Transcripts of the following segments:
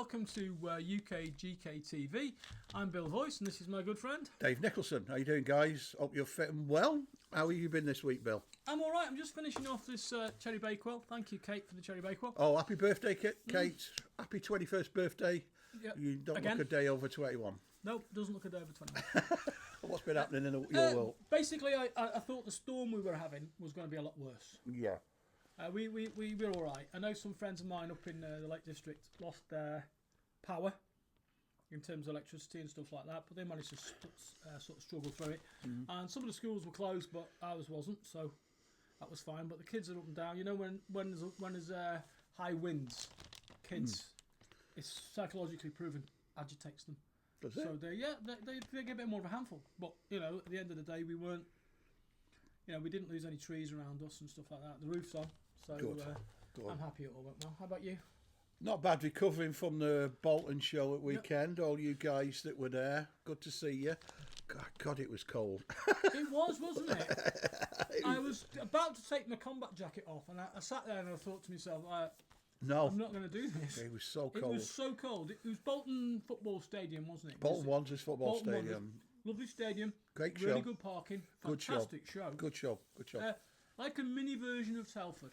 welcome to UKGK TV. I'm Bill Hoyce, and this is my good friend Dave Nicholson. How you doing, guys? Hope you're fitting well. How have you been this week, Bill? I'm all right. I'm just finishing off this cherry bakewell. Thank you, Kate, for the cherry bakewell. Oh, happy birthday, Kate. Happy 21st birthday. Yep. You don't Again? look a day over 21. Nope, doesn't look a day over 21. What's been happening in your world? Basically, I thought the storm we were having was going to be a lot worse. Yeah. We were all right. I know some friends of mine up in the Lake District lost their power in terms of electricity and stuff like that, but they managed to sort of struggle through it. And some of the schools were closed, but ours wasn't, so that was fine. But the kids are up and down. You know, when there's high winds, kids, it's psychologically proven, agitates them. Does So it? they get a bit more of a handful. But you know, at the end of the day, we weren't. You know, we didn't lose any trees around us and stuff like that. The roof's on, so Good. I'm happy it all went well. How about you? Not bad, recovering from the Bolton show at weekend. All you guys that were there, good to see you. God, it was cold. It was, wasn't it? I was about to take my combat jacket off, and I sat there and I thought to myself, No, I'm not going to do this. it was so It cold. was so cold. It was Bolton Football Stadium, wasn't it? Bolton Wanderers Football Bolton Stadium. Wanderers. Lovely stadium. Great Really show. good parking. Good show. Fantastic show. Good show. Good show. Like a mini version of Telford.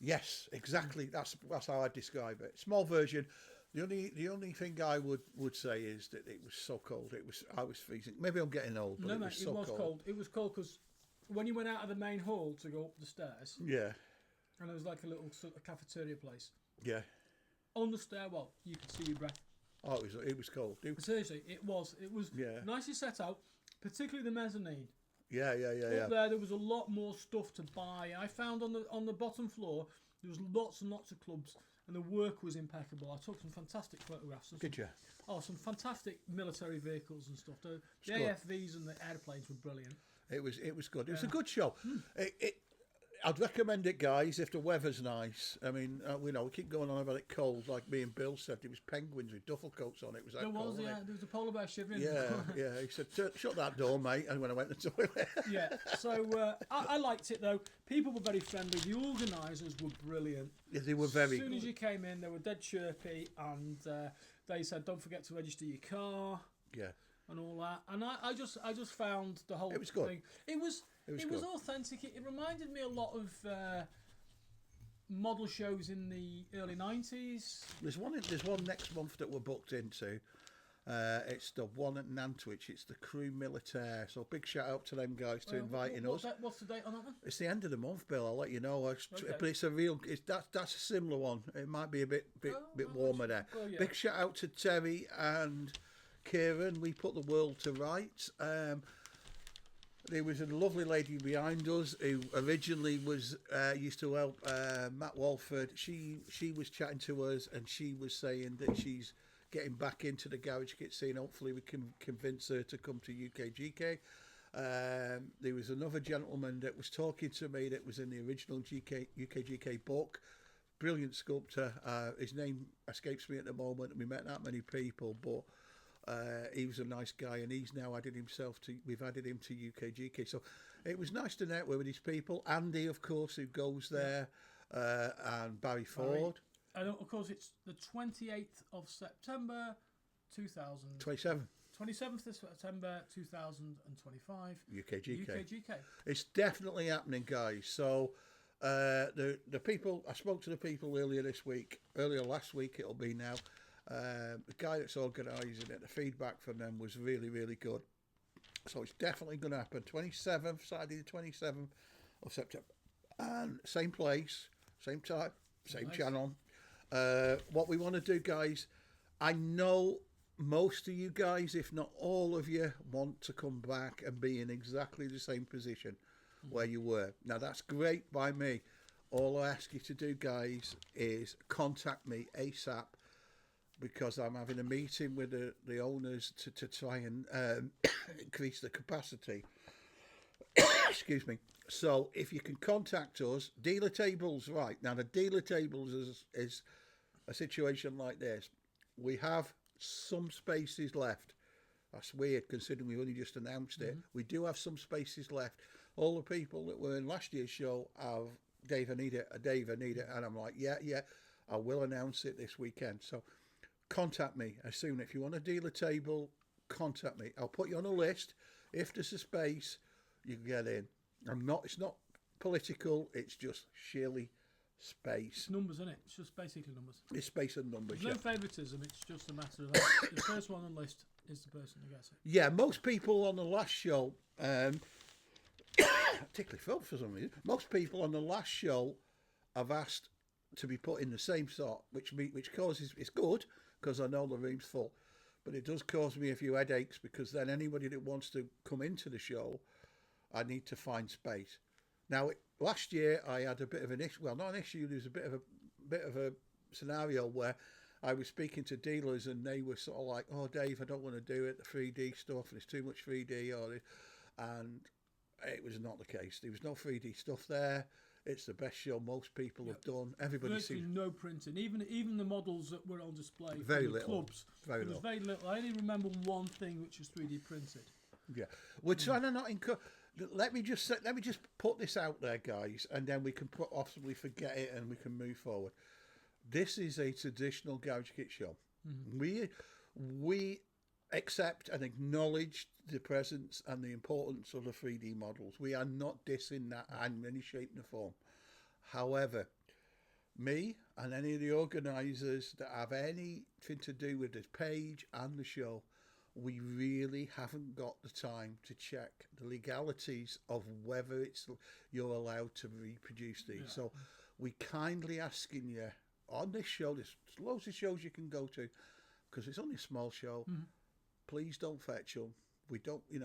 Yes, exactly. That's how I describe it. Small version. The only thing I would say is that it was so cold. I was freezing. Maybe I'm getting old, but No, it mate, was so cold. It was cold because when you went out of the main hall to go up the stairs, Yeah, and there was like a little sort of cafeteria place, yeah. on the stairwell you could see your breath. Oh, it was cold. Seriously, it was Yeah. nicely set out, particularly the mezzanine. Yeah. Up there was a lot more stuff to buy. I found on the bottom floor there was lots and lots of clubs, and the work was impeccable. I took some fantastic photographs. Did you? Oh, some fantastic military vehicles and stuff. The good. AFVs and the airplanes were brilliant. It was good. It was a good show. I'd recommend it, guys, if the weather's nice. I mean, we keep going on about it cold, like me and Bill said. It was penguins with duffel coats on. It was that cold. There wasn't was a polar bear shivering. Yeah. He said, "Shut that door, mate." And when I went to the toilet. Yeah. So I liked it though. People were very friendly. The organisers were brilliant. Yeah, they were very As soon good. as you came in, they were dead chirpy, and they said, "Don't forget to register your car." Yeah. And all that, and I just found the whole It was good. thing. It was good. authentic. It reminded me a lot of model shows in the early 90s. There's one next month that we're booked into. It's the one at Nantwich. It's the Crew Militaire. So big shout out to them guys for inviting us. What's the date on that one? It's the end of the month, Bill. I'll let you know. Okay. But it's a real. That's a similar one. It might be a bit warmer there. Well, yeah. Big shout out to Terry and Kieran. We put the world to rights. There was a lovely lady behind us who originally was used to help Matt Walford. She was chatting to us, and she was saying that she's getting back into the garage kit scene. Hopefully we can convince her to come to UKGK. There was another gentleman that was talking to me that was in the original UKGK book. Brilliant sculptor. His name escapes me at the moment. We met that many people, but he was a nice guy, and he's now we've added him to UKGK. So it was nice to network with these people. Andy, of course, who goes there, and Barry Ford. And of course, it's the 28th of September, 2000. 27th of September 2025. UKGK. It's definitely happening, guys. So the people, I spoke to the people earlier last week it'll be now. The guy that's organising it, the feedback from them was really, really good. So it's definitely going to happen. Saturday the 27th of September. And same place, same time, same channel. What we want to do, guys, I know most of you guys, if not all of you, want to come back and be in exactly the same position where you were. Now, that's great by me. All I ask you to do, guys, is contact me ASAP, because I'm having a meeting with the owners to try and increase the capacity. Excuse me. So if you can contact us, dealer tables, right. Now, the dealer tables is a situation like this. We have some spaces left. That's weird considering we only just announced it. We do have some spaces left. All the people that were in last year's show have, Dave, I need it. And I'm like, yeah, I will announce it this weekend. So contact me as soon. If you want a dealer table, contact me. I'll put you on a list. If there's a space, you can get in. It's not political. It's just sheerly space. It's numbers, isn't it? It's just basically numbers. It's space and numbers. There's no favouritism. It's just a matter of the first one on the list is the person who gets it. Yeah, most people on the last show, particularly Phil for some reason, most people on the last show have asked to be put in the same slot, which causes, it's good because I know the room's full, but it does cause me a few headaches because then anybody that wants to come into the show, I need to find space. Now, last year I had a bit of an issue. Well, not an issue. There was a bit of a scenario where I was speaking to dealers and they were sort of like, "Oh, Dave, I don't want to do it. The 3D stuff. There's too much 3D." And it was not the case. There was no 3D stuff there. It's the best show most people have done. Everybody virtually sees no printing. Even the models that were on display very from the little. clubs. Very there was little. very little. I only remember one thing which was 3D printed. Yeah, we're trying to not encourage. Let me just put this out there, guys, and then we can possibly forget it and we can move forward. This is a traditional garage kit show. Mm-hmm. We accept and acknowledge the presence and the importance of the 3D models. We are not dissing that in any shape or form. However, me and any of the organisers that have anything to do with this page and the show, we really haven't got the time to check the legalities of whether you're allowed to reproduce these. Yeah. So we kindly asking you on this show, there's loads of shows you can go to because it's only a small show. Mm-hmm. Please don't fetch them. We don't, we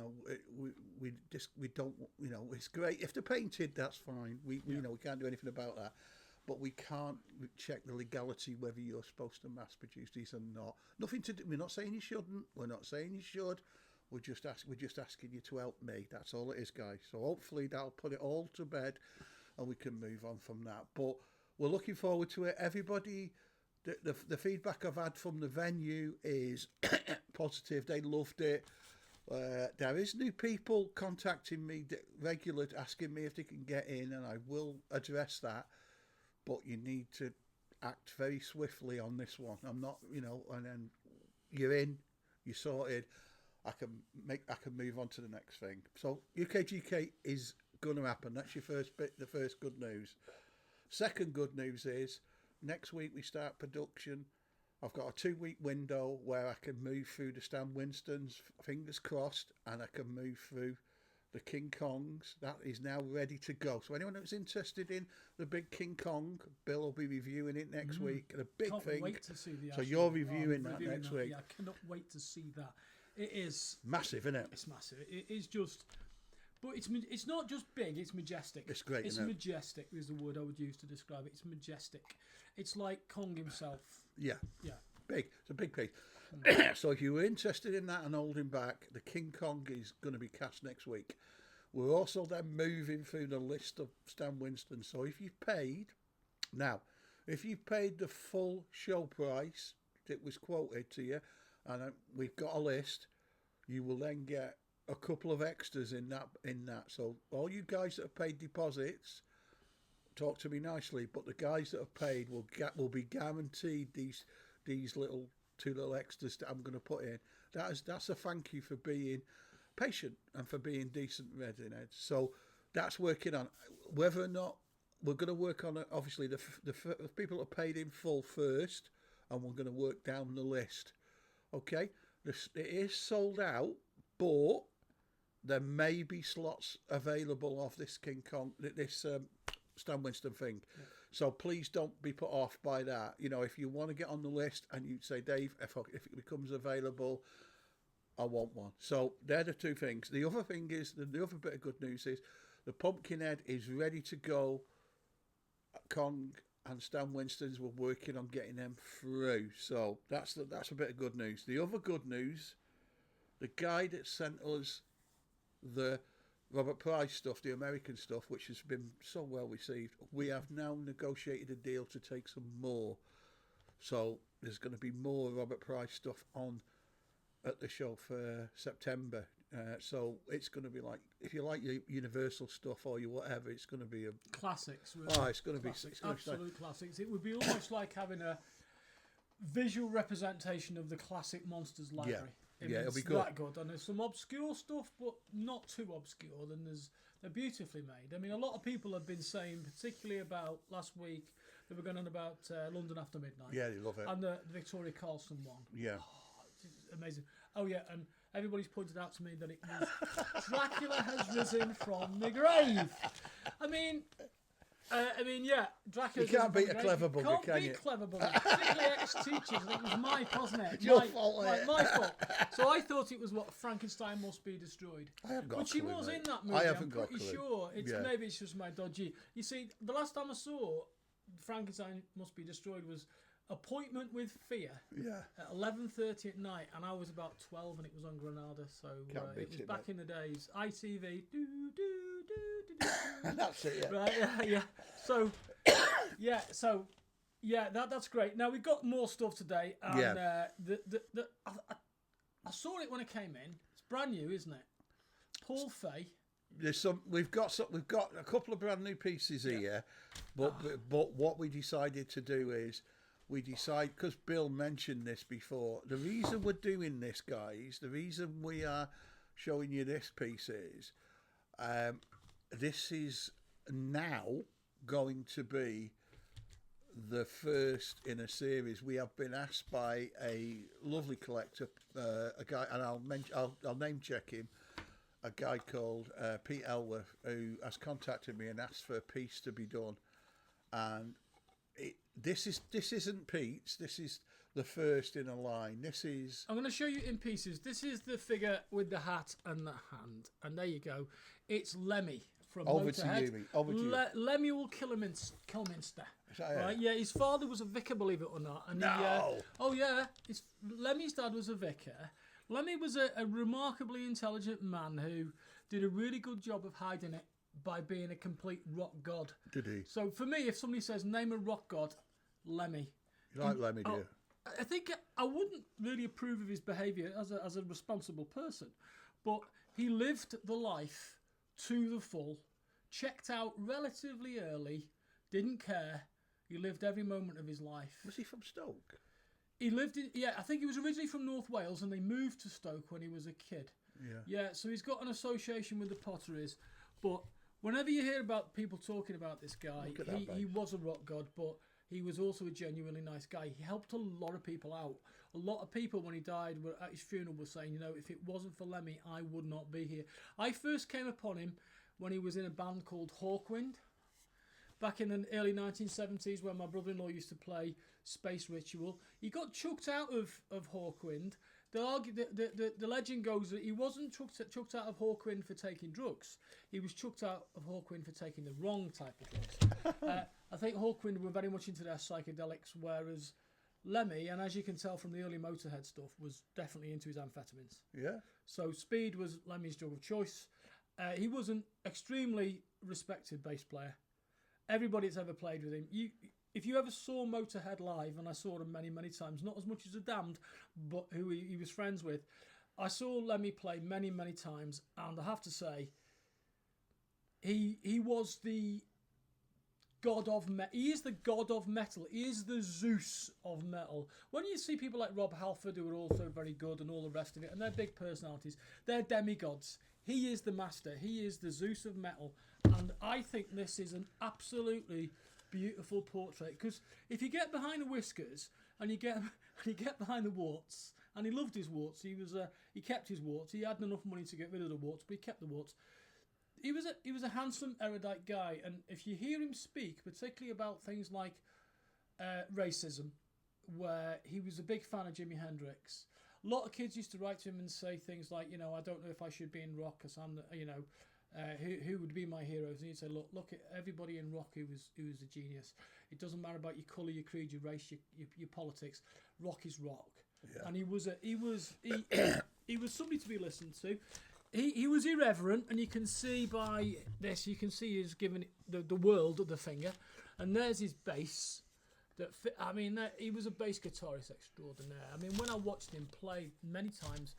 don't, it's great. If they're painted, that's fine. We can't do anything about that. But we can't check the legality whether you're supposed to mass produce these or not. Nothing to do. We're not saying you shouldn't. We're not saying you should. We're just asking you to help me. That's all it is, guys. So hopefully that'll put it all to bed, and we can move on from that. But we're looking forward to it. Everybody, the feedback I've had from the venue is positive. They loved it. There is new people contacting me regularly, asking me if they can get in, and I will address that. But you need to act very swiftly on this one. I'm not, and then you're in, you're sorted. I can move on to the next thing. So UKGK is going to happen. That's your first bit, the first good news. Second good news is next week we start production. I've got a 2-week window where I can move through the Stan Winstons, fingers crossed, and I can move through the King Kongs. That is now ready to go. So anyone that's interested in the big King Kong, Bill will be reviewing it next week. The big Can't thing. Wait to see the so you're reviewing that next week. Yeah, I cannot wait to see that. It is massive, isn't it? It's massive. It is just, but it's not just big. It's majestic. It's great. It's majestic is the word I would use to describe it. It's majestic. It's like Kong himself. Yeah. Yeah. Big. It's a big piece. So if you were interested in that and holding back, the King Kong is going to be cast next week. We're also then moving through the list of Stan Winston. So if you've paid the full show price that was quoted to you, and we've got a list, you will then get a couple of extras in that. So all you guys that have paid deposits, talk to me nicely. But the guys that have paid will be guaranteed these two little extras that I'm going to put in. That's a thank you for being patient and for being decent redheads. So that's working on whether or not we're going to work on it. Obviously, the people that paid in full first, and we're going to work down the list. Okay, it is sold out, but there may be slots available of this King Kong, this Stan Winston thing. Yeah. So please don't be put off by that. If you want to get on the list and you say, Dave, if it becomes available, I want one. So they're the two things. The other thing is, the other bit of good news is the Pumpkinhead is ready to go. Kong and Stan Winston's were working on getting them through. So that's a bit of good news. The other good news, the guy that sent us the Robert Price stuff, the American stuff, which has been so well received, we have now negotiated a deal to take some more. So there's going to be more Robert Price stuff on at the show for September. So it's going to be like, if you like your Universal stuff or your whatever, it's going to be a classics. Really. Oh, it's going to be absolute classics. It would be almost like having visual representation of the classic Monsters library. It'll be good. That good. And there's some obscure stuff, but not too obscure. Then they're beautifully made. I mean, a lot of people have been saying, particularly about last week, they were going on about London After Midnight. Yeah, they love it. And the Victoria Carlson one. Yeah. Oh, it's amazing. Oh, yeah, and everybody's pointed out to me that it was Dracula has risen from the grave. I mean, yeah, Dracula. You can't beat a clever bugger, can you? Can't beat clever bugger. Particularly ex-teachers. It was Mike, wasn't it? It's your fault, my fault. So I thought it was what Frankenstein Must Be Destroyed. I haven't got Which a clue, he was mate. in that movie. I haven't I'm got a pretty clue. sure. Yeah. Maybe it's just my dodgy. You see, the last time I saw Frankenstein Must Be Destroyed was Appointment with Fear. Yeah. At 11:30 at night, and I was about 12, and it was on Granada, so it was back in the days. ITV. That's it. Yeah. Right. Yeah. So, that's great. Now we've got more stuff today, and I saw it when it came in. It's brand new, isn't it? Paul Fay. We've got a couple of brand new pieces here, but what we decided to do is because Bill mentioned this before. The reason we're doing this, guys, the reason we are showing you this piece is, this is now going to be the first in a series. We have been asked by a lovely collector, a guy, and I'll name check him. A guy called Pete Elworth, who has contacted me and asked for a piece to be done, and this isn't Pete's. This is the first in a line. I'm going to show you in pieces. This is the figure with the hat and the hand, and there you go. It's Lemmy from Over Motorhead. to you, mate. Over to you. Lemuel Kilminster. Right? Yeah, his father was a vicar, believe it or not. And No. Lemmy's dad was a vicar. Lemmy was a remarkably intelligent man who did a really good job of hiding it by being a complete rock god. Did he? So for me, if somebody says, name a rock god, Lemmy. You like Lemmy, do you? I think I wouldn't really approve of his behaviour as a responsible person, but he lived the life to the full, checked out relatively early, didn't care. He lived every moment of his life. Was he from Stoke? He lived in, I think he was originally from North Wales, and they moved to Stoke when he was a kid. Yeah, so he's got an association with the Potteries, but whenever you hear about people talking about this guy, he was a rock god, but he was also a genuinely nice guy. He helped a lot of people out. A lot of people, when he died, were at his funeral were saying, if it wasn't for Lemmy, I would not be here. I first came upon him when he was in a band called Hawkwind, back in the early 1970s, when my brother-in-law used to play Space Ritual. He got chucked out of Hawkwind. The legend goes that he wasn't chucked out of Hawkwind for taking drugs. He was chucked out of Hawkwind for taking the wrong type of drugs. I think Hawkwind were very much into their psychedelics, whereas Lemmy, and as you can tell from the early Motorhead stuff, was definitely into his amphetamines. Yeah. So speed was Lemmy's drug of choice. He was an extremely respected bass player. Everybody that's ever played with him, if you ever saw Motorhead live, and I saw them many, many times, not as much as a Damned, but who he was friends with, I saw Lemmy play many, many times, and I have to say, he was the god of metal. He is the god of metal. He is the Zeus of metal. When you see people like Rob Halford, who are also very good, and all the rest of it, and they're big personalities, they're demigods. He is the master. He is the Zeus of metal. And I think this is an absolutely beautiful portrait, because if you get behind the whiskers and you get behind the warts, and he loved his warts, he kept his warts. He had enough money to get rid of the warts, but he kept the warts. He was a handsome, erudite guy, and if you hear him speak, particularly about things like racism, where he was a big fan of Jimi Hendrix. A lot of kids used to write to him and say things like, I don't know if I should be in rock, because I'm, who would be my heroes? And he'd say, look at everybody in rock who was a genius. It doesn't matter about your colour, your creed, your race, your politics. Rock is rock. Yeah. And he was somebody to be listened to. He was irreverent, and you can see by this, he's given the world the finger, and there's his bass. He was a bass guitarist extraordinaire. I mean, when I watched him play many times,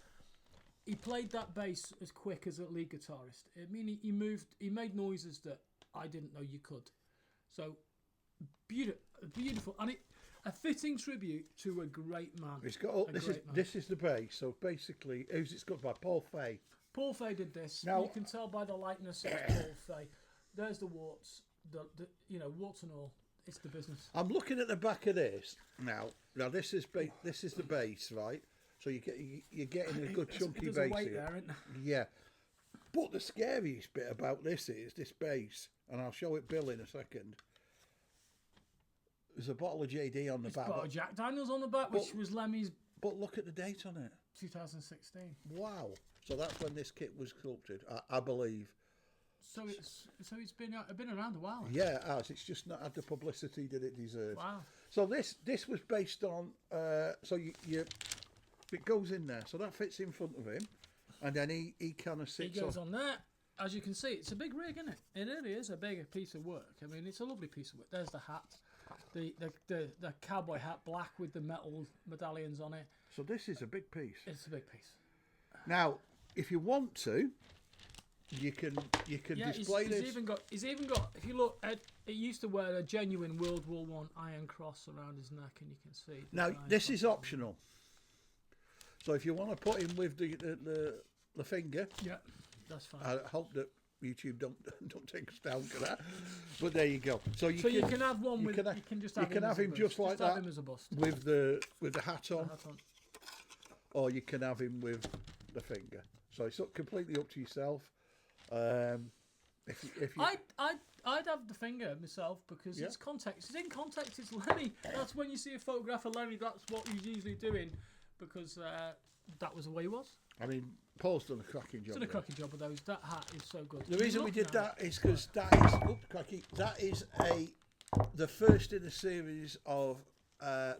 he played that bass as quick as a lead guitarist. I mean, he made noises that I didn't know you could. So beautiful, and A fitting tribute to a great man. It's got this is the base. So basically, who's it's got by Paul Fay. Paul Fay did this. Now, you can tell by the likeness of Paul Fay. There's the warts. Warts and all. It's the business. I'm looking at the back of this now. Now this is the base, right? So you're getting a good chunky base weight here. There, isn't there? Yeah. But the scariest bit about this is this base, and I'll show it Bill in a second. There's a bottle of JD on the back. A bottle of Jack Daniels on the back, which was Lemmy's. But look at the date on it. 2016. Wow. So that's when this kit was sculpted, I believe. So it's been around a while. Yeah, it has. It's just not had the publicity that it deserves. Wow. So this was based on. So it goes in there. So that fits in front of him, and then he kind of sits. He goes on there. As you can see, it's a big rig, isn't it? It really is a big piece of work. I mean, it's a lovely piece of work. There's the hat, the cowboy hat, black with the metal medallions on it. So this is a big piece. It's a big piece. Now, if you want to, you can display this. He's even got. If you look, it used to wear a genuine World War I iron cross around his neck, and you can see. Now this is optional. So if you want to put him with the finger, yeah, that's fine. I hope that YouTube don't take us down for that. But there you go. So you can have one with. You can just have him just like that have him as a bust. with the hat on, or you can have him with the finger. So it's completely up to yourself. If you, I'd have the finger myself because it's context. It's in context. It's Lemmy. That's when you see a photograph of Lemmy. That's what he's usually doing because that was the way he was. I mean, Paul's done a cracking job. He's done a cracking job with those. That hat is so good. The reason we did that is because that is the first in a series of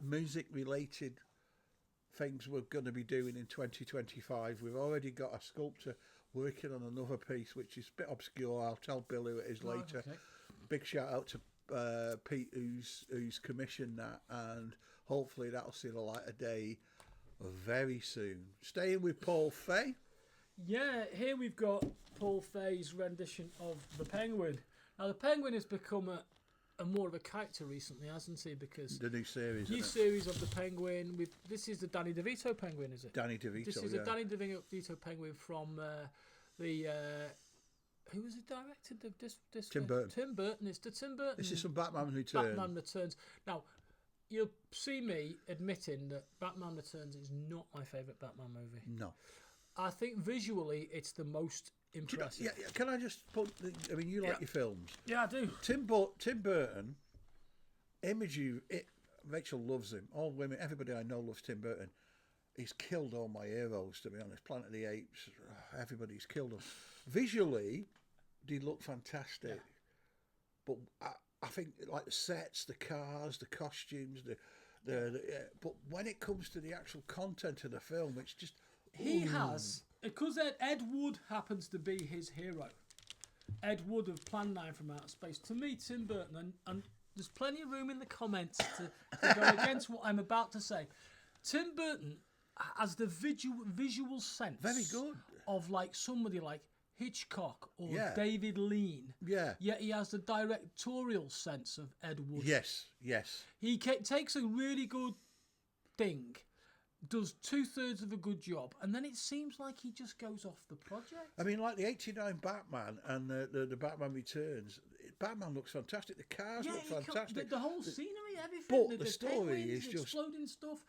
music-related things we're going to be doing in 2025. We've already got a sculptor working on another piece, which is a bit obscure. I'll tell Bill who it is later. Okay. Big shout out to Pete, who's commissioned that, and hopefully that'll see the light of day very soon. Staying with Paul Fay. Yeah, here we've got Paul Fay's rendition of the Penguin. Now the Penguin has become a more of a character recently, hasn't he? Because the new series of the Penguin. This is the Danny DeVito Penguin, is it? Danny DeVito. This is a Danny DeVito Penguin from who was it directed? This Tim Burton. Tim Burton. It's the Tim Burton. This is some Batman Returns. Batman Returns. Now, you'll see me admitting that Batman Returns is not my favourite Batman movie. No. I think visually it's the most impressive. Yeah. Can I just put? I mean, you like your films. Yeah, I do. Tim Burton, Rachel loves him. All women, everybody I know loves Tim Burton. He's killed all my heroes, to be honest. Planet of the Apes, everybody's killed them. Visually, they look fantastic. Yeah. But I think like the sets, the cars, the costumes, but when it comes to the actual content of the film, it's just he has, because Ed Wood happens to be his hero. Ed Wood of Plan 9 from Outer Space. To me, Tim Burton, and there's plenty of room in the comments to go against what I'm about to say. Tim Burton has the visual sense, very good, of like somebody like Hitchcock or yeah. David Lean. Yeah. Yet he has the directorial sense of Ed Wood. Yes. He takes a really good thing, does 2/3 of a good job, and then it seems like he just goes off the project. I mean, like the '89 Batman and the Batman Returns. Batman looks fantastic. The cars look fantastic. The whole scenery, everything. But the story is just exploding stuff.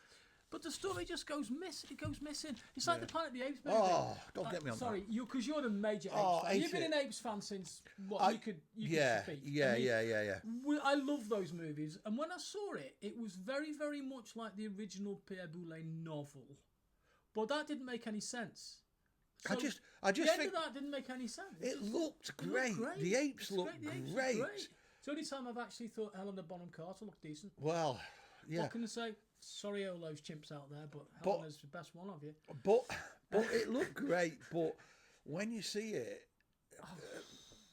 But the story just goes missing. It goes missing. It's like the Planet of the Apes movie. Oh, don't get me on that. Sorry, because you're a major Apes fan. You've been an Apes fan since you could speak. Yeah. I love those movies, and when I saw it, it was very, very much like the original Pierre Boulet novel. But that didn't make any sense. So I just the think end of that didn't make any sense. It looked great. The apes looked great. It's the only time I've actually thought Helena Bonham Carter looked decent. Well, yeah. What can I say? Sorry, all those chimps out there, but Helena's the best one of you. But it looked great. But when you see it,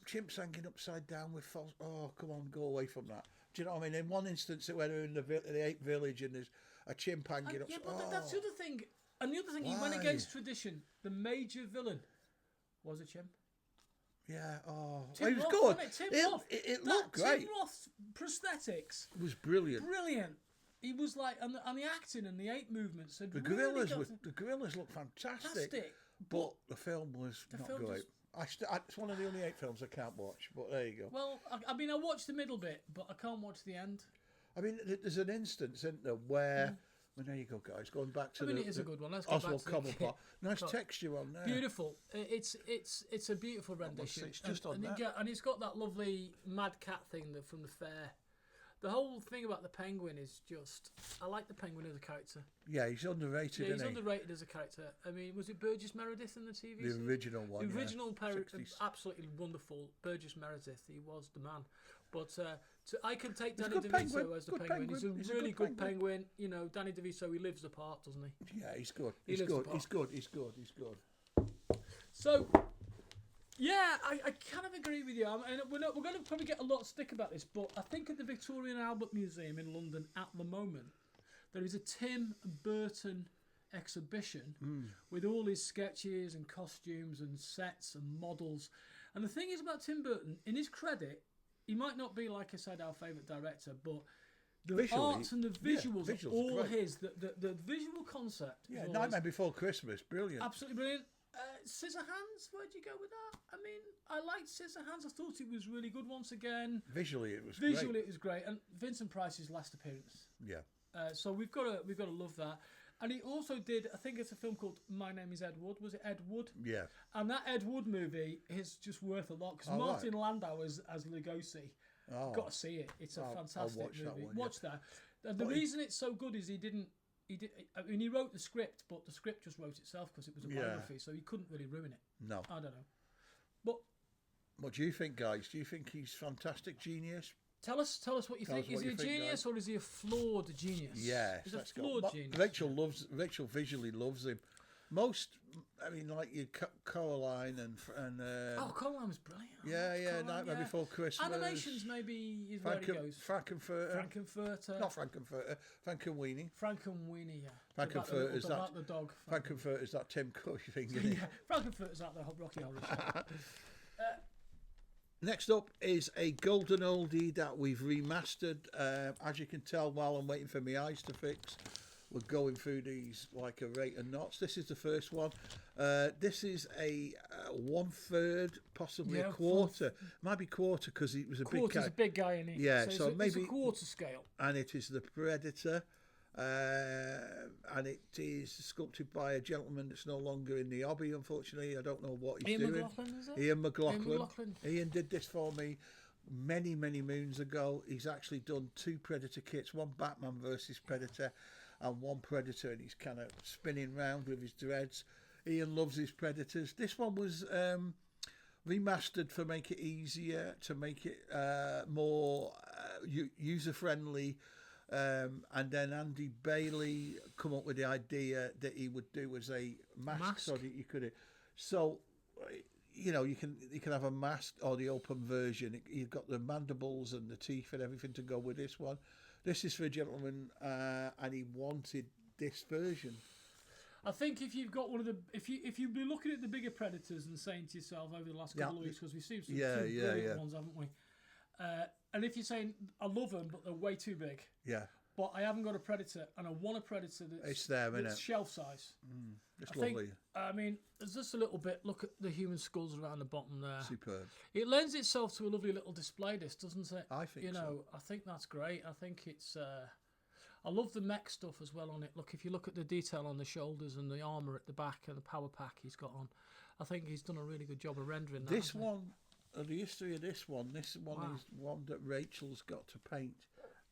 chimps hanging upside down with false. Oh, come on, go away from that. Do you know what I mean? In one instance, where they're in the ape village and there's a chimp hanging upside. Yeah, but that's the other thing. And the other thing, he went against tradition. The major villain was a chimp. Yeah, Tim it was Roth, good. Tim Roth. It looked great. Tim Roth's prosthetics It was brilliant. Brilliant. he was like, and the acting and the ape movements. The gorillas look fantastic, but the film was not great. It's one of the only 8 films I can't watch, but there you go. Well, I mean, I watched the middle bit, but I can't watch the end. I mean, there's an instance, isn't there, where... Well, there you go, guys. Going back to it is a good one. Let's go Oswald back to Cobblepot. Nice texture on there. Beautiful. It's a beautiful rendition. It's just on that. And it's got that lovely mad cat thing from the fair. The whole thing about the penguin is just... I like the penguin as a character. Yeah, he's underrated, he's underrated as a character. I mean, was it Burgess Meredith in the TV series? The original one, The original absolutely wonderful. Burgess Meredith, he was the man. But I can take Danny DeVito as the penguin. He's a really good penguin. You know, Danny DeVito, he lives the part, doesn't he? Yeah, he's good. He's good. So... Yeah, I kind of agree with you. And we're going to probably get a lot of stick about this, but I think at the Victoria and Albert Museum in London at the moment, there is a Tim Burton exhibition with all his sketches and costumes and sets and models. And the thing is about Tim Burton, in his credit, he might not be, like I said, our favourite director, but the arts and the visuals are all his. The visual concept. Yeah, Nightmare Before Christmas, brilliant. Absolutely brilliant. Scissorhands, where'd you go with that? I mean, I liked Scissorhands. I thought it was really good once again. Visually, it was great. And Vincent Price's last appearance. Yeah. So we've got to love that. And he also did, I think it's a film called My Name is Ed Wood. Was it Ed Wood? Yeah. And that Ed Wood movie is just worth a lot because Martin Landau as Lugosi. Got to see it. It's a fantastic movie. Watch that. And the reason it's so good is he he wrote the script, but the script just wrote itself because it was a biography, so he couldn't really ruin it. No. I don't know. But what do you think, guys? Do you think he's fantastic genius? Tell us what you think. Is he a genius or is he a flawed genius? Yes. He's a flawed genius. Rachel visually loves him. Like your Coraline and Coraline was brilliant. Yeah, Nightmare Before Christmas. Animations maybe is where he goes. Frankenfurter. Not Frankenfurter. Frankenweenie. Frankenweenie, yeah. Frankenfurter's that. The dog. Frankenfurter's that Tim Cush thing. Yeah, Frankenfurter's that the Rocky Horror Show. Next up is a golden oldie that we've remastered. As you can tell, while I'm waiting for my eyes to fix, we're going through these like a rate of knots. This is the first one. This is a 1/3, possibly a quarter. Might be quarter because he was a big guy. Quarter's a big guy, isn't he? Yeah, so maybe it's a quarter scale. And it is the Predator. And it is sculpted by a gentleman that's no longer in the hobby, unfortunately. I don't know what he's doing. McLaughlin, is it? Ian McLaughlin. Ian did this for me many moons ago. He's actually done 2 Predator kits, one Batman versus Predator and one Predator, and he's kind of spinning round with his dreads. Ian loves his Predators. This one was remastered to make it easier, to make it more user-friendly. And then Andy Bailey come up with the idea that he would do as a mask. So that you could. So, you can have a mask or the open version. You've got the mandibles and the teeth and everything to go with this one. This is for a gentleman, and he wanted this version. I think if you've got one of the, if you've been looking at the bigger Predators and saying to yourself over the last couple of weeks, because we've seen some brilliant ones, haven't we? And if you're saying I love them, but they're way too big. Yeah. But I haven't got a Predator, and I want a Predator that's shelf size. It's lovely. There's just a little bit. Look at the human skulls around the bottom there. Superb. It lends itself to a lovely little display disc, doesn't it? I think so. I think that's great. I think it's. I love the mech stuff as well on it. Look, if you look at the detail on the shoulders and the armour at the back and the power pack he's got on, I think he's done a really good job of rendering that. This one, the history of this one is one that Rachel's got to paint.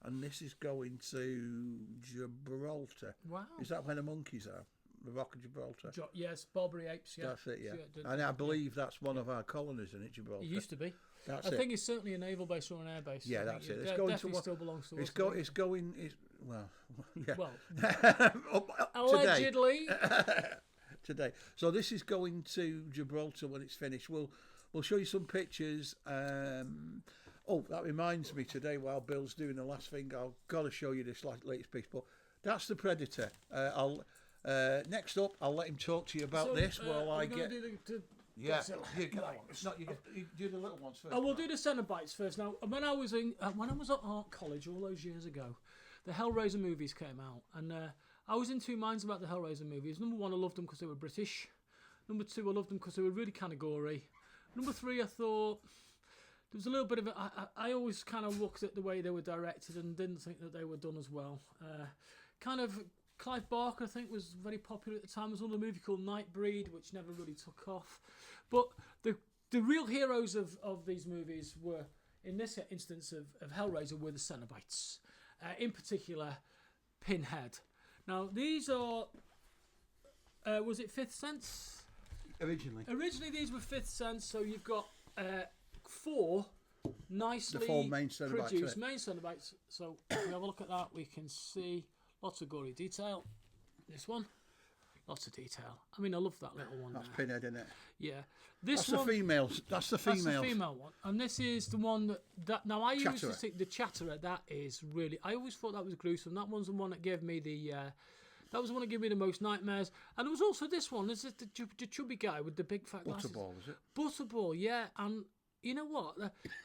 And this is going to Gibraltar. Wow. Is that where the monkeys are? The Rock of Gibraltar? Yes, Barbary apes, yeah. That's it, yeah. And I believe that's one of our colonies, isn't it, Gibraltar? It used to be. I think it's certainly a naval base or an air base. Yeah, that's it. It's going definitely still belongs to us. Well, allegedly. Today. So this is going to Gibraltar when it's finished. We'll show you some pictures. That reminds me today, while Bill's doing the last thing, I've got to show you this latest piece. But that's the Predator. Next up, I'll let him talk to you about this while I get... You do the little ones first. We'll do the cenobites first. Now, when I was at art college all those years ago, the Hellraiser movies came out, and I was in two minds about the Hellraiser movies. Number one, I loved them because they were British. Number two, I loved them because they were really kind of gory. Number three, I thought there was a little bit of I always kind of looked at the way they were directed and didn't think that they were done as well. Kind of Clive Barker, I think, was very popular at the time. There was another movie called Nightbreed, which never really took off. But the real heroes of these movies were, in this instance of Hellraiser, were the Cenobites. In particular, Pinhead. Now, these are... was it Fifth Sense? Originally, these were Fifth Sense, so you've got 4 nicely the 4 main Cenobites, produced main Cenobites. So if we have a look at that, we can see lots of gory detail. This one, lots of detail. I mean, I love that little one. That's Pinhead, isn't it? Yeah. That's the females. That's the females. That's the female one. And this is the one that now I used Chatterer. to think the Chatterer, that is really... I always thought that was gruesome. That one's the one that gave me the... that was the one that gave me the most nightmares. And there was also this one. This is the chubby guy with the big fat glasses. Butterball, is it? Butterball, yeah. And you know what?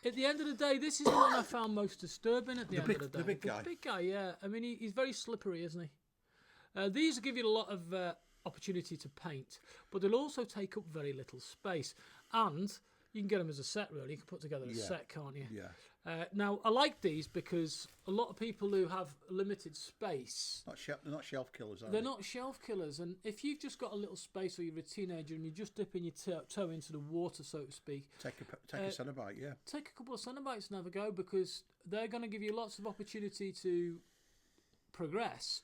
At the end of the day, this is the one I found most disturbing at the end of the day. The big guy. The big guy, yeah. I mean, he's very slippery, isn't he? These give you a lot of opportunity to paint, but they'll also take up very little space. And you can get them as a set, really. You can put together a set, can't you? Yeah. Now, I like these because a lot of people who have limited space... They're not shelf killers, are they? They're not shelf killers. And if you've just got a little space or you're a teenager and you're just dipping your toe into the water, so to speak... Take a Cenobite, yeah. Take a couple of Cenobites and have a go, because they're going to give you lots of opportunity to progress,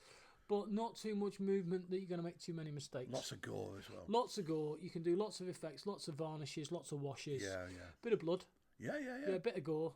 but not too much movement that you're going to make too many mistakes. Lots of gore as well. Lots of gore. You can do lots of effects, lots of varnishes, lots of washes. Yeah. Bit of blood. Yeah. Yeah, a bit of gore.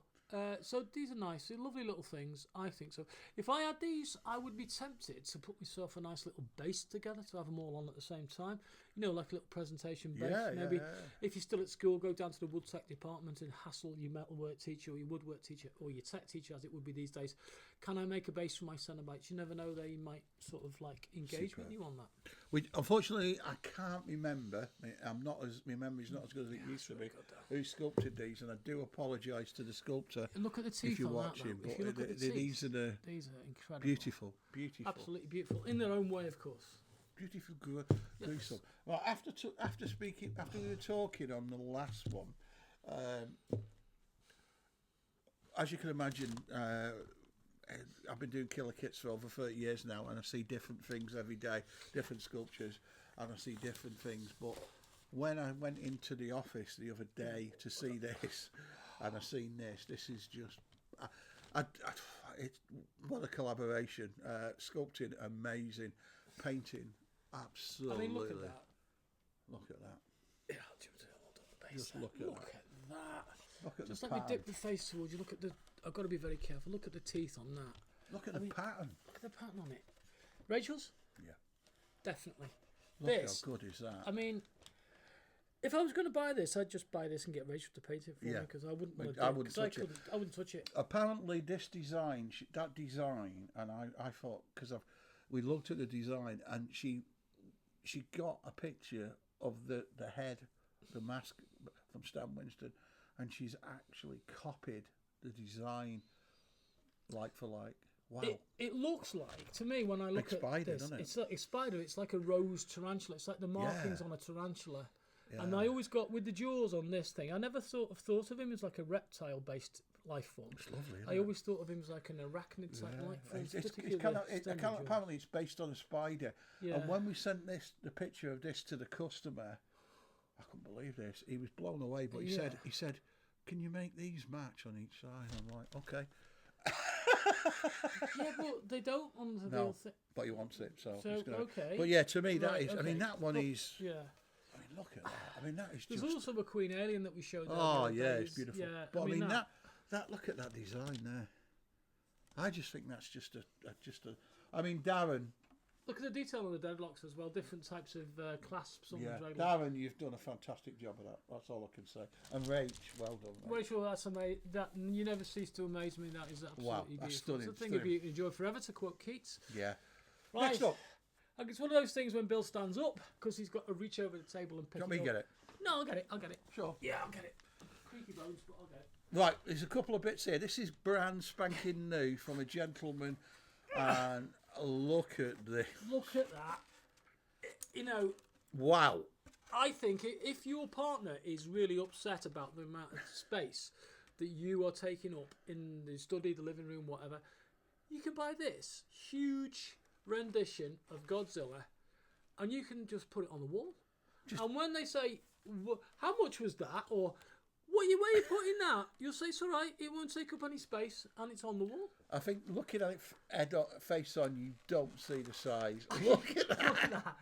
So these are nice. They're lovely little things, I think so. If I had these, I would be tempted to put myself a nice little base together to have them all on at the same time. You know, like a little presentation base. Maybe if you're still at school, go down to the wood tech department and hassle your metalwork teacher or your woodwork teacher or your tech teacher, as it would be these days. Can I make a base for my Cenobites? You never know, they might sort of like engage with you on that. Unfortunately, I can't remember. My memory's not as good as it used to be. Who sculpted these? And I do apologise to the sculptor. Look at the teeth if you're on watching. That, if you look at the teeth, these are incredible. Beautiful. Absolutely beautiful in their own way, of course. Beautiful, gruesome. Well, after we were talking on the last one, as you can imagine, I've been doing killer kits for over 30 years now, and I see different things every day, different sculptures, and I see different things. But when I went into the office the other day to see this, and I seen this is just, it's what a collaboration. Sculpting, amazing. Painting, absolutely. I mean, look at that. Look at that. Yeah, just look at that. Look at just the let me pattern. dip the face towards you. Look at the... I've got to be very careful. Look at the teeth on that. Look at the pattern. Look at the pattern on it. Rachel's? Yeah. Definitely. Look how good is that. I mean, if I was going to buy this, I'd just buy this and get Rachel to paint it for me, because I wouldn't want to I wouldn't touch it. I wouldn't touch it. Apparently, this design, and I thought, because we looked at the design, and she got a picture of the head, the mask from Stan Winston, and she's actually copied the design like for like. Wow. It looks like, to me, when I look spider, at this, doesn't it? it's like a spider. It's like a rose tarantula. It's like the markings on a tarantula. Yeah. And I always got, with the jaws on this thing, I never thought of him as like a reptile-based life form. It's lovely, isn't I it? always thought of him as like an arachnid type life form. Apparently it's based on a spider. Yeah. And when we sent the picture of this to the customer, I couldn't believe this. He was blown away, but he said, "Can you make these match on each side?" I'm like, "Okay." Yeah, but they don't on the real thing. But he wants it, so it's gonna, okay. But yeah, to me that right, is. okay. I mean, that one is. Yeah. I mean, look at that. I mean, that is just. There's also a Queen Alien that we showed. Oh yeah, it's beautiful. Yeah, but I mean that. Look at that design there. I just think that's just a. I mean, Darren. Look at the detail on the deadlocks as well. Different types of clasps on the dreadlocks. Darren, you've done a fantastic job of that. That's all I can say. And Rach, well done. Mate. Rachel, that's amazing. That you never cease to amaze me. That is absolutely beautiful. Stunning. It's a thing of beauty. Enjoy forever, to quote Keats. Yeah. Right. Next up. It's one of those things when Bill stands up because he's got to reach over the table and pick it up. Do you want me to get it? No, I'll get it. I'll get it. Sure. Yeah, I'll get it. Creaky bones, but I'll get it. Right, there's a couple of bits here. This is brand spanking new from a gentleman And look at this. Look at that. You know, Wow. I think if your partner is really upset about the amount of space that you are taking up in the study, the living room, whatever, you can buy this huge rendition of Godzilla and you can just put it on the wall. And when they say, how much was that? Or, where are you putting that? You'll say, it's all right, it won't take up any space and it's on the wall. I think looking at it head on, face on, you don't see the size. Look at that. Look at that.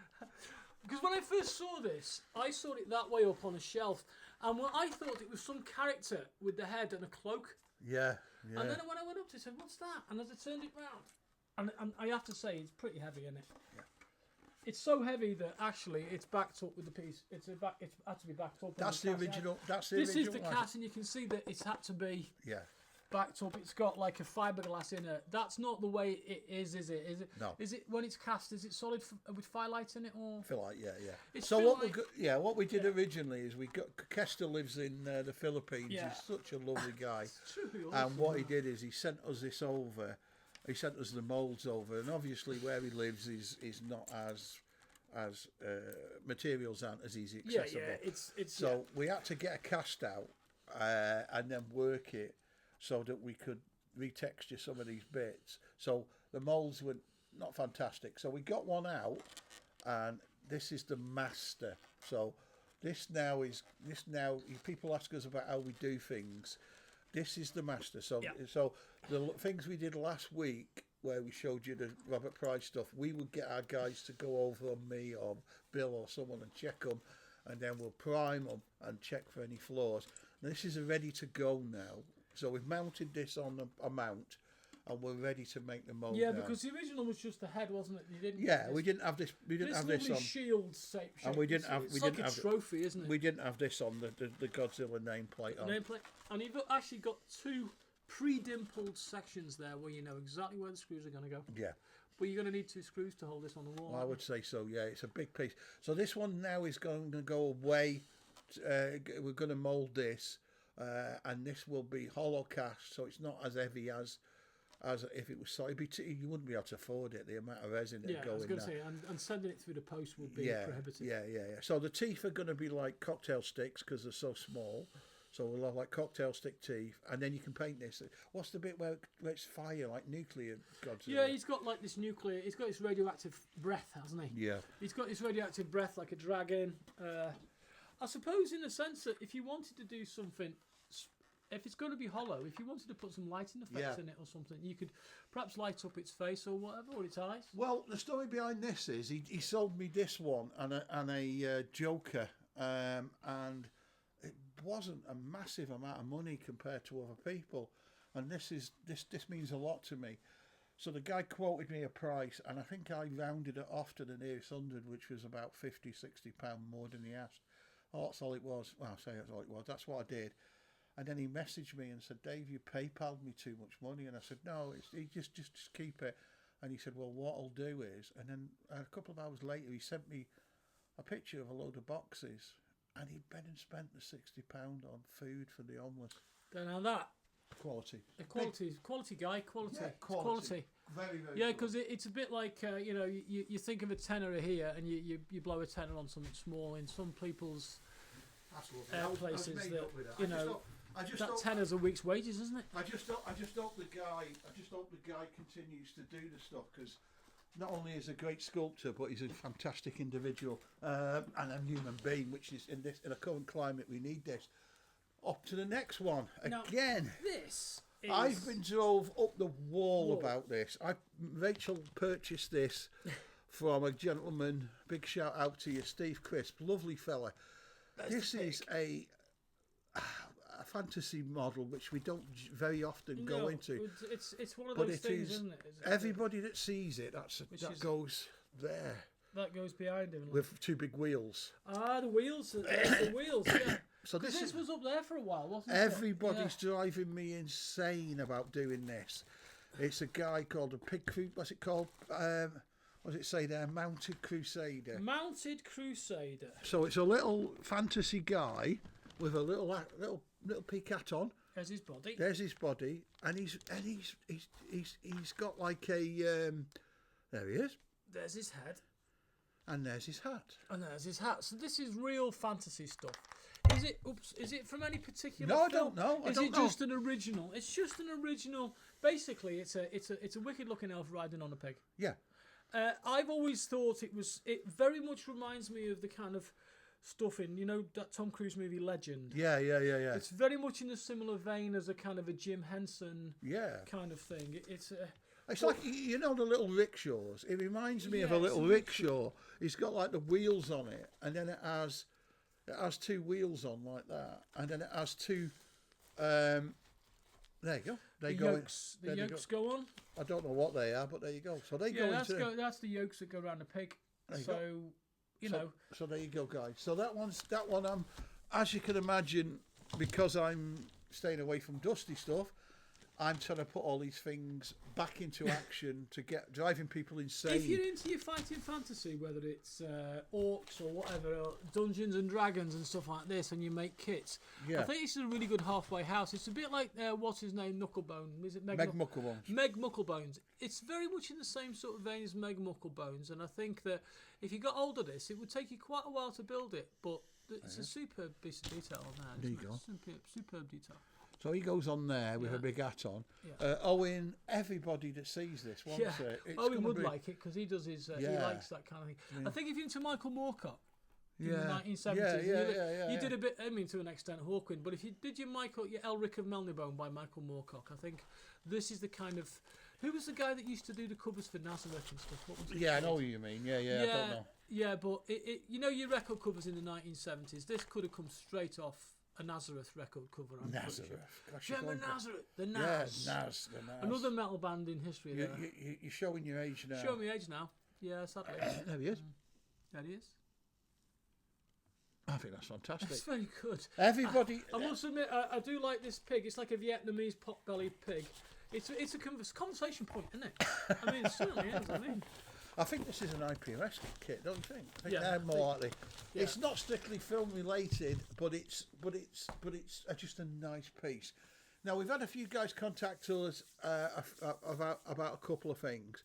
Because when I first saw this, I saw it that way up on a shelf, and I thought it was some character with the head and a cloak. Yeah. And then when I went up to it, I said, "What's that?" And as I turned it round, and I have to say, it's pretty heavy, isn't it? Yeah. It's so heavy that actually it's backed up with the piece. It had to be backed up. That's the original. This is the cat, and you can see that it's had to be. Yeah. Backed up, it's got like a fiberglass in it. That's not the way it is it? Is it? No. Is it when it's cast? Is it solid with firelight in it or? Feel like yeah. It's so what we did originally is we got Kester lives in the Philippines. Yeah. He's such a lovely guy. It's truly And awesome, what he did is he sent us this over. He sent us the moulds over, and obviously where he lives is not as materials aren't as easy accessible. Yeah. It's so we had to get a cast out and then work it so that we could retexture some of these bits. So the moulds were not fantastic. So we got one out, and this is the master. So this now people ask us about how we do things. This is the master. So the things we did last week, where we showed you the Robert Price stuff, we would get our guys to go over on me or Bill or someone and check them, and then we'll prime them and check for any flaws. Now, this is ready to go now. So we've mounted this on a mount, and we're ready to make the mould. Yeah, now. because the original was just the head, wasn't it? You didn't. Yeah, we didn't have this. We didn't have this on. Shield shape. And we didn't have. It's We like didn't a have. trophy, isn't it? We didn't have this on the Godzilla nameplate on. Nameplate, and you've actually got two pre-dimpled sections there where you know exactly where the screws are going to go. Yeah. But you're going to need 2 screws to hold this on the wall. Well, I would say so. Yeah, it's a big piece. So this one now is going to go away. We're going to mould this. And this will be hollow cast, so it's not as heavy as if it was solid. You wouldn't be able to afford it, the amount of resin that go in there. I was going to say, and sending it through the post would be prohibitive. Yeah. So the teeth are going to be like cocktail sticks because they're so small. So we'll have like cocktail stick teeth, and then you can paint this. What's the bit where it's fire, like nuclear Godzilla? Yeah, he's got like this nuclear. He's got his radioactive breath, hasn't he? Yeah. He's got his radioactive breath like a dragon. I suppose in the sense that if you wanted to do something. If it's going to be hollow, if you wanted to put some lighting effects in it or something, you could perhaps light up its face or whatever, or its eyes. Well, the story behind this is he sold me this one and a Joker, and it wasn't a massive amount of money compared to other people, and this means a lot to me. So the guy quoted me a price, and I think I rounded it off to the nearest 100, which was about £50, £60 more than he asked. Oh, that's all it was. Well, I say that's all it was. That's what I did. And then he messaged me and said, "Dave, you PayPal'd me too much money." And I said, "No, just keep it." And he said, "Well, what I'll do is," and then a couple of hours later, he sent me a picture of a load of boxes, and he'd been and spent the £60 on food for the homeless. Don't know that. Quality. Quality guy, quality. Yeah, quality. Very, very. Yeah, because it's a bit like you think of a tenner here, and you blow a tenner on something small. In some people's places that tenner's a week's wages, isn't it? I just hope the guy continues to do the stuff, because not only is he a great sculptor, but he's a fantastic individual and a human being, which is in a current climate we need this. Up to the next one again. Now, this is... I've been drove up the wall about this. Rachel purchased this from a gentleman. Big shout out to you, Steve Crisp, lovely fella. This is a fantasy model which we don't very often go into. It's one of those things, isn't it? Everybody that sees it, goes there. That goes behind him. With 2 big wheels. Ah, the wheels. The wheels, yeah. So this was up there for a while, wasn't it? Everybody's driving me insane about doing this. It's a guy called a what's it called? What does it say there? Mounted Crusader. Mounted Crusader. So it's a little fantasy guy with a little peak hat on. There's his body. There's his body, and he's got like a there he is. There's his head. And there's his hat. And there's his hat. So this is real fantasy stuff. Is it? Oops. Is it from any particular? No, film? I don't know. Is it just an original? It's just an original. Basically, it's a wicked-looking elf riding on a pig. Yeah. I've always thought it was. It very much reminds me of the kind of stuff in that Tom Cruise movie Legend. Yeah. It's very much in a similar vein as a kind of a Jim Henson. Kind of thing. It's like the little rickshaws. It reminds me of a little rickshaw. It's got like the wheels on it, and then it has two wheels on like that, and then it has two. There you go. The yokes go on. I don't know what they are, but there you go. So they go into. That's the yokes that go around the pig. So there you go, guys. So that one. As you can imagine, because I'm staying away from dusty stuff, I'm trying to put all these things back into action to get driving people insane. If you're into your fighting fantasy, whether it's orcs or whatever, or Dungeons and Dragons and stuff like this, and you make kits, I think this is a really good halfway house. It's a bit like what's his name, Knucklebone? Is it Meg Mucklebones? Meg Mucklebones. It's very much in the same sort of vein as Meg Mucklebones, and I think that if you got hold of this, it would take you quite a while to build it, but it's a superb piece of detail on there. There you go. Superb detail. So he goes on there with a big hat on. Yeah. Owen, everybody that sees this wants it. Owen would like it because he does his. He likes that kind of thing. Yeah. I think if you're into Michael Moorcock in the 1970s, you did a bit. I mean, to an extent, Hawkwind. But if you did your Elric of Melnibone by Michael Moorcock, I think this is the kind of. Who was the guy that used to do the covers for Nazareth and stuff? What was I know who you mean. Yeah, I don't know. Yeah, but your record covers in the 1970s. This could have come straight off a Nazareth record cover. Nazareth. Gosh, remember Nazareth? The Naz. Yeah, Naz. Another metal band in history. You're showing your age now. Showing my age now. Yeah, sadly. There he is. There he is. I think that's fantastic. That's very good. Everybody. I must admit, I do like this pig. It's like a Vietnamese pot-bellied pig. It's a conversation point, isn't it? I mean, it certainly is. I think this is an IPMS kit, don't you think? I think they're more likely. Yeah. It's not strictly film related, but it's just a nice piece. Now we've had a few guys contact us about a couple of things.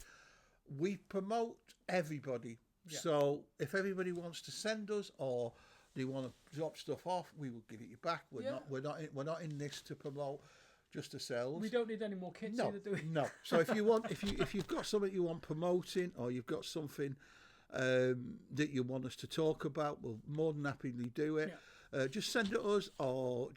We promote everybody, so if everybody wants to send us or they want to drop stuff off, we will give it you back. We're not in this to promote. Just to sell. We don't need any more kits either, do we? No. So if you've got something you want promoting, or you've got something that you want us to talk about, we'll more than happily do it. Yeah. Just send it us, or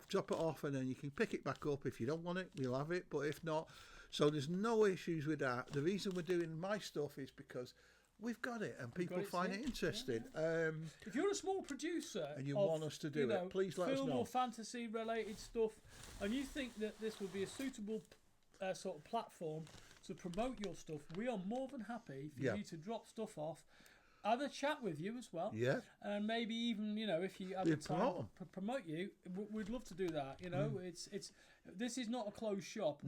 drop it off, and then you can pick it back up. If you don't want it, we'll have it. But if not, so there's no issues with that. The reason we're doing my stuff is because we've got it, and people find it interesting. Yeah. If you're a small producer and you want us to do it, please let us know. Film or fantasy related stuff, and you think that this would be a suitable sort of platform to promote your stuff, we are more than happy for you to drop stuff off. Have a chat with you as well. Yeah. And maybe even, if you have the time to promote you, we'd love to do that. It's this is not a closed shop.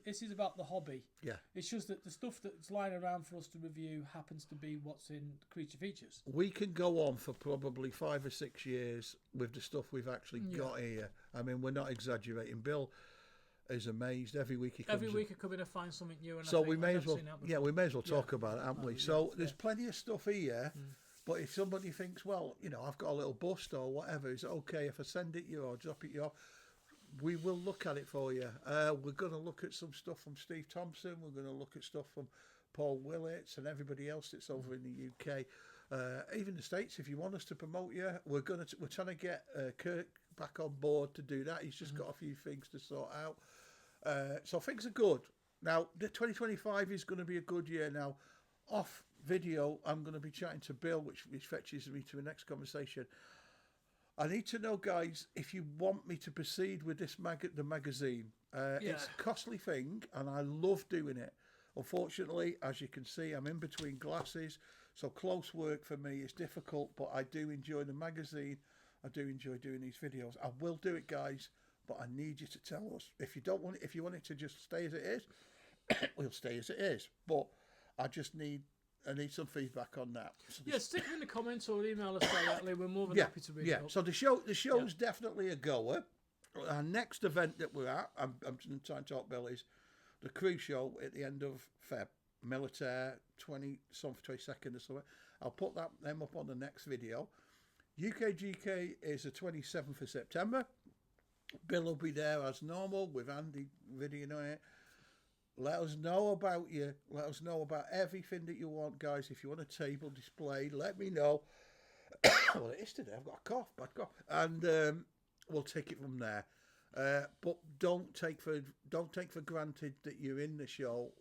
This is about the hobby. Yeah. It's just that the stuff that's lying around for us to review happens to be what's in Creature Features. We can go on for probably 5 or 6 years with the stuff we've actually got here. I mean, we're not exaggerating. Bill is amazed every week. He come in and find something new. And so we may as well, we may as well talk about it, haven't we? So there's plenty of stuff here. But if somebody thinks, well, I've got a little bust or whatever, is it okay if I send it you or drop it you off? We will look at it for you. We're going to look at some stuff from Steve Thompson. We're going to look at stuff from Paul Willits and everybody else that's over in the UK, even the States. If you want us to promote you, we're trying to get Kirk back on board to do that. He's just got a few things to sort out. So things are good. Now, the 2025 is going to be a good year. Now, off video, I'm going to be chatting to Bill, which fetches me to the next conversation. I need to know, guys, if you want me to proceed with this the magazine. It's a costly thing, and I love doing it. Unfortunately, as you can see, I'm in between glasses, so close work for me is difficult, but I do enjoy the magazine. I do enjoy doing these videos. I will do it, guys, but I need you to tell us. If you want it to just stay as it is, we'll stay as it is. But I need some feedback on that. So stick them in the comments or email us directly. We're more than happy to read it up. So the show's definitely a goer. our next event that we're at, I'm trying to talk Bill, is the cruise show at the end of Feb. Militaire 22nd or something. I'll put them up on the next video. UKGK is the 27th of September. Bill will be there as normal with Andy videoing it. Let us know about you. Let us know about everything that you want, guys. If you want a table display, let me know. Well, it is today. I've got a cough, bad cough, and we'll take it from there. But don't take for granted that you're in the show.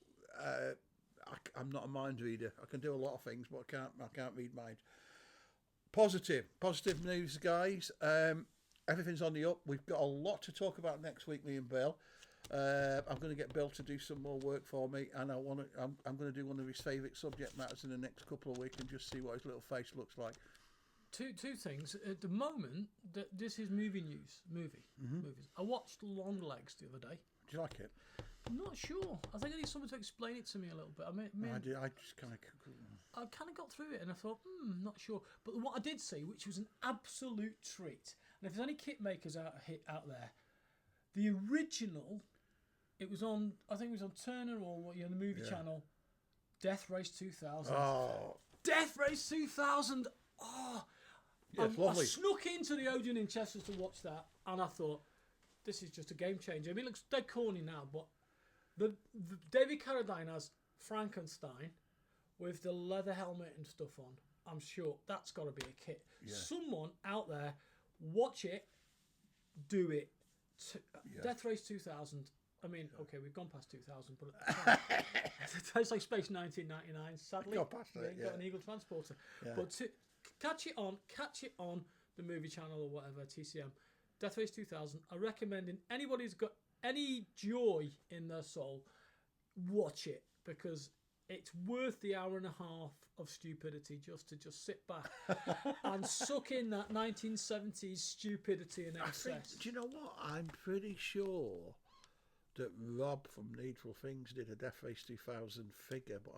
I'm not a mind reader. I can do a lot of things, but I can't read minds. Positive news, guys. Everything's on the up. We've got a lot to talk about next week, me and Bill. I'm going to get Bill to do some more work for me, and I'm going to do one of his favourite subject matters in the next couple of weeks and just see what his little face looks like. Two things. At the moment, this is movie news. Movies. I watched Longlegs the other day. Do you like it? I'm not sure. I think I need someone to explain it to me a little bit. I just kind of... I kind of got through it and I thought, not sure. But what I did see, which was an absolute treat, and if there's any kit makers out there, the original, it was on, I think it was on Turner or the movie channel, Death Race 2000. Oh. Death Race 2000! Oh! Yeah, it's lovely. I snuck into the Odeon in Chester to watch that, and I thought, this is just a game changer. I mean, it looks dead corny now, but the David Carradine has Frankenstein with the leather helmet and stuff on. I'm sure that's got to be a kit. Yeah. Someone out there, watch it, do it. Death Race 2000. I mean, okay, we've gone past 2000, but at the time, it's like Space 1999. Sadly, we ain't got an Eagle transporter. Yeah. But catch it on the movie channel or whatever, TCM. Death Race 2000. I recommend anybody who's got any joy in their soul, watch it, because it's worth the hour and a half of stupidity just to sit back and suck in that 1970s stupidity and excess. Do you know what? I'm pretty sure that Rob from Needful Things did a Death Race 2000 figure, but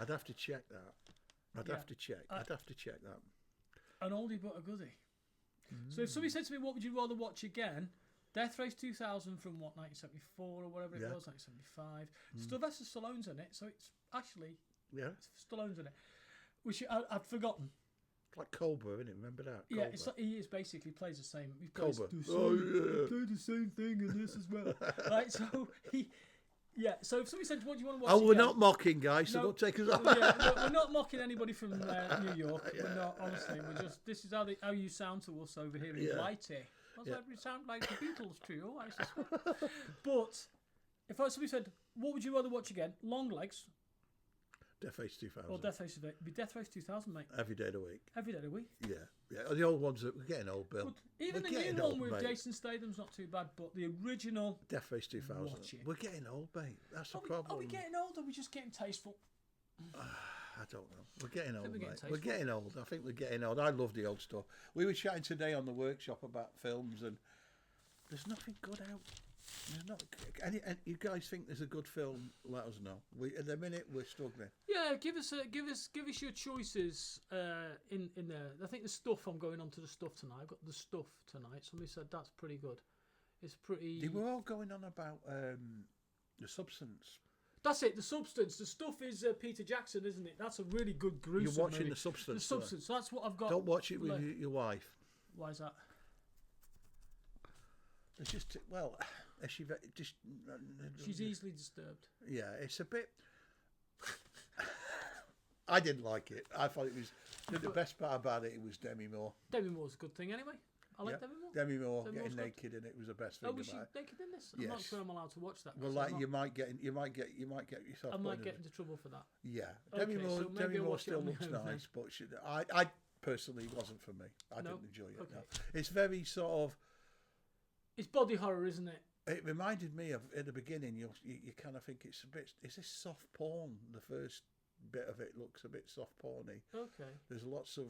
I'd have to check that. I'd have to check that. An oldie but a goodie. So if somebody said to me, what would you rather watch again? Death Race 2000 from 1974 or whatever it was, 1975. Sylvester Stallone's in it, so it's actually Stallone's in it, which I'd forgotten. It's like Cobra, isn't it? Remember that? Yeah, it's like, he basically plays the same. He plays Cobra. He played the same thing in this as well. Right, so he. Yeah, so if somebody said, what do you want to watch? Oh, we're not mocking, guys, so don't take us off. We're not mocking anybody from New York. We're not, honestly. We're just, this is how you sound to us over here in Blighty. We sound like the Beatles trio. But if somebody said, what would you rather watch again? Longlegs. Death Race 2000. Well, Death Race 2000. It'd be Death Race 2000, mate. Every day of the week. Every day of the week. Yeah. The old ones, we're getting old, Bill. But even the new one with Jason Statham's not too bad, but the original... Death Race 2000. We're getting old, mate. That's the problem. Are we getting old, or are we just getting tasteful? I don't know. We're getting old, mate. We're getting old. I think we're getting old. I love the old stuff. We were chatting today on the workshop about films, and there's nothing good out. There's not. And you guys think there's a good film? Let us know. At the minute we're struggling. Yeah, give us your choices in there. I think the stuff. I'm going on to the stuff tonight. I've got the stuff tonight. Somebody said that's pretty good. It's pretty. They were all going on about the substance. That's it. The substance. The stuff is Peter Jackson, isn't it? That's a really good gruesome. You're watching movie. The Substance. The Substance. So that's what I've got. Don't watch it with your wife. Why is that? It's just she's easily disturbed. Yeah, it's a bit. I didn't like it. I thought it was the best part about it. It was Demi Moore. Demi Moore's a good thing anyway. I like Demi Moore. Demi Moore getting naked in it was the best thing. Oh, was she naked in this? I'm not sure I'm allowed to watch that. Well, you might get yourself. I might get into trouble for that. Yeah, Demi Moore still looks nice, but I personally wasn't for me. I didn't enjoy it. Okay. No. It's very sort of. It's body horror, isn't it? It reminded me of at the beginning. You kind of think it's a bit. Is this soft porn? The first bit of it looks a bit soft porny. Okay. There's lots of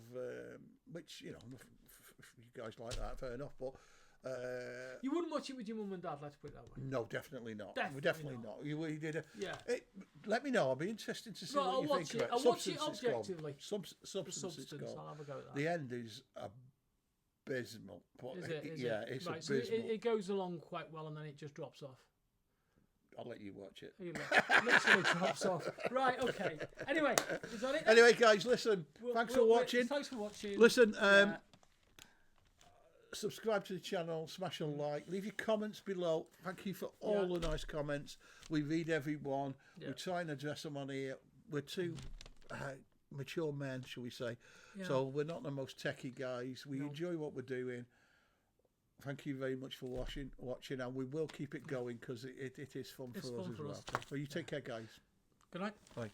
which if you guys like that, fair enough. But you wouldn't watch it with your mum and dad. Let's put it that way. No, definitely not. Definitely not. You did a yeah. Let me know. I'll be interested to see what you think about it. I'll watch it objectively. Substance. I'll have a go at that. The end is abysmal. But Is it? it's right, so abysmal. it goes along quite well, and then it just drops off. I'll let you watch it. Literally drops off. Right, okay. Anyway, is that it? Anyway, guys, listen. Thanks for watching. Thanks for watching. Listen, subscribe to the channel, smash a like, leave your comments below. Thank you for all the nice comments. We read every one. Yeah. We try and address them on here. We're two mature men, shall we say. Yeah. So we're not the most techie guys. We enjoy what we're doing. Thank you very much for watching, and we will keep it going because it is fun for us as well. So you take care, guys. Good night. Bye.